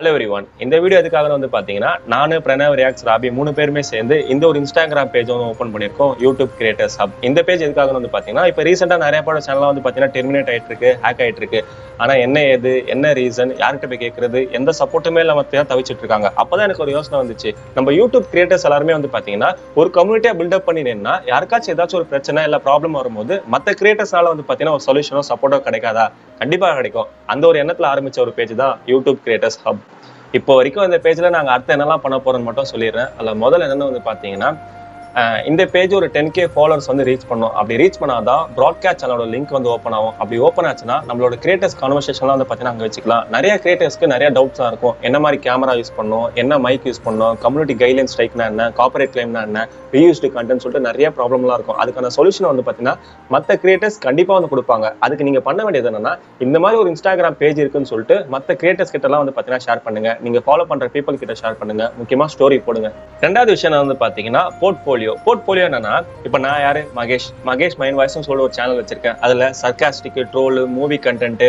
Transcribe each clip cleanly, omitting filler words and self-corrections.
Hello everyone. இந்த video எதுக்காக வந்து பாத்தீங்கன்னா நானு பிரணவ் ரியாக்ட்ஸ் ராபி 3 பேருமே சேர்ந்து இந்த ஒரு இன்ஸ்டாகிராம் பேஜ் வந்து ஓப்பன் பண்ணிருக்கோம், யூடியூப் கிரியேட்டர்ஸ் ஹப். இந்த பேஜ் எதுக்காக வந்து பாத்தீங்கன்னா இப்போ ரீசெண்டா நிறைய பேரோட சேனல்லாம் வந்து பாத்தீங்கன்னா டெர்மினேட் ஆயிட்டு இருக்கு, ஹேக் ஆயிட்டு இருக்கு. ஆனா என்ன ஏது, என்ன ரீசன், யார்கிட்ட போய் கேட்கறது, எந்த சப்போர்ட்டுமே இல்லாம தவிச்சிட்டு இருக்காங்க. அப்பதான் எனக்கு ஒரு யோசனை வந்துச்சு, நம்ம யூடியூப் கிரியேட்டர்ஸ் எல்லாருமே வந்து பாத்தீங்கன்னா ஒரு கம்யூனிட்டியா பில்டப் பண்ணி நின்னா யாருக்காச்சும் ஏதாச்சும் ஒரு பிரச்சனை இல்ல ப்ராப்ளம் வரும்போது மத்த கிரியேட்டர்ஸ்னால வந்து பாத்தீங்கன்னா ஒரு சொல்யூஷனோ சப்போர்ட்டோ கிடைக்காதா? கண்டிப்பா கிடைக்கும். அந்த ஒரு எண்ணத்துல ஆரம்பிச்ச ஒரு பேஜ் தான் யூடியூப் கிரியேட்டர்ஸ் ஹப். இப்போ வரைக்கும் இந்த பேஜ்ல நாங்க அடுத்து என்னெல்லாம் பண்ண போறோம்னு மட்டும் சொல்லிடுறேன். அதுல முதல்ல என்னன்னு வந்து பாத்தீங்கன்னா இந்த பேஜ் ஒரு 10K ஃபாலோவர்ஸ் வந்து ரீச் பண்ணும். அப்படி ரீச் பண்ணாதான் ப்ராட்காஸ்ட் சேனலோட லிங்க் வந்து ஓப்பன் ஆகும். அப்படி ஓப்பன் ஆச்சுன்னா நம்மளோட கிரியேட்டர்ஸ் கான்வர்சேஷன்லாம் வந்து பார்த்தீங்கன்னா அங்கே வச்சுக்கலாம். நிறைய கிரியேட்டர்ஸ்க்கு நிறைய டவுட்ஸாக இருக்கும். என்ன மாதிரி கேமரா யூஸ் பண்ணணும், என்ன மைக் யூஸ் பண்ணணும், கம்யூனிட்டி கைட்லைன் ஸ்ட்ரைக்னா என்ன, காப்பரேட் கிளைம்னா என்ன, ரீயூஸ்டு கண்டென்ட் சொல்லிட்டு நிறைய ப்ராப்ளம்லாம் இருக்கும். அதுக்கான சொல்யூஷன் வந்து பார்த்தீங்கன்னா மற்ற கிரியேட்டர்ஸ் கண்டிப்பாக வந்து கொடுப்பாங்க. அதுக்கு நீங்கள் பண்ண வேண்டியது என்னன்னா, இந்த மாதிரி ஒரு இன்ஸ்டாகிராம் பேஜ் இருக்குன்னு சொல்லிட்டு மற்ற கிரியேட்டர்ஸ் கிட்டலாம் வந்து பார்த்தீங்கன்னா ஷேர் பண்ணுங்க. நீங்க ஃபாலோ பண்ற பீப்புள் கிட்ட ஷேர் பண்ணுங்க. முக்கியமாக ஸ்டோரி போடுங்க. ரெண்டாவது விஷயம் வந்து பார்த்தீங்கன்னா போர்ட்ஃபோலியோ என்னன்னா, இப்ப நான் யாரு, மகேஷ் மைண்ட் வாய்ஸ்னு சொல்லிட்டு ஒரு சேனல் வச்சிருக்கேன். அதுல sarcastic, troll, movie content,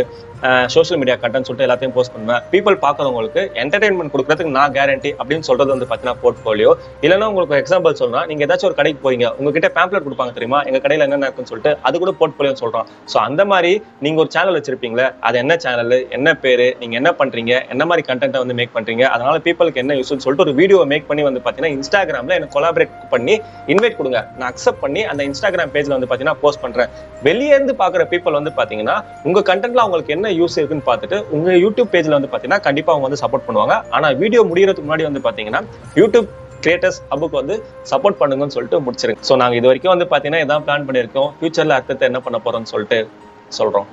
social media content சொல்லிட்டு எல்லாத்தையும் போஸ்ட் பண்ணுவேன். பீப்புள் பாக்குறவங்களுக்கு என்டர்டைன்மெண்ட் கொடுக்கறதுக்கு நான் கேரண்டி அப்படின்னு சொல்றது வந்து பாத்தீங்கன்னா போர்ட்ஃபோலியோ. இல்லைன்னா உங்களுக்கு எக்ஸாம்பிள் சொல்றேன், நீங்க ஏதாச்சும் ஒரு கடைக்கு போறீங்க, உங்ககிட்ட பேம்ப்ளெட் கொடுப்பாங்க தெரியுமா, எங்க கடையில என்னென்ன இருக்குன்னு சொல்லிட்டு, அது கூட போர்ட்ஃபோலியோ சொல்றோம். சோ அந்த மாதிரி நீங்க ஒரு சேனல் வச்சிருப்பீங்களே, அது என்ன சேனல், என்ன பேரு, நீங்க என்ன பண்றீங்க, என்ன மாதிரி கண்டென்ட் வந்து மேக் பண்றீங்க, அதனால பீப்புளுக்கு என்ன யூஸ்னு சொல்லிட்டு ஒரு வீடியோ மேக் பண்ணி வந்து பாத்தீங்கன்னா இன்ஸ்டாகிராம்ல எனக்கு கொலாபரேட் பண்ணி இன்வைட் கொடுங்க. நான் அக்செப்ட் பண்ணி அந்த இன்ஸ்டாகிராம் பேஜ்ல வந்து பாத்தீங்கன்னா போஸ்ட் பண்றேன். வெளியே இருந்து பாக்குற பீப்புள் வந்து பாத்தீங்கன்னா உங்க கண்டென்ட்ல அவங்களுக்கு என்ன யூஸ் இருக்குன்னு பார்த்துட்டு உங்க யூடியூப் பேஜ்ல வந்து பாத்தீங்கன்னா கண்டிப்பா அவங்க வந்து சப்போர்ட் பண்ணுவாங்க. ஆனா வீடியோ முடியறதுக்கு முன்னாடி வந்து பாத்தீங்கன்னா யூடியூப் கிரியேட்டர்ஸ் ஹப்புக்கு வந்து சப்போர்ட் பண்ணுங்கன்னு சொல்லிட்டு முடிச்சிருங்க. சோ நாங்க இது வரைக்கும் வந்து பாத்தீங்கன்னா இதான் பிளான் பண்ணிருக்கோம். ஃபியூச்சர்ல அடுத்து என்ன பண்ண போறோம்னு சொல்லிட்டு சொல்றோம்.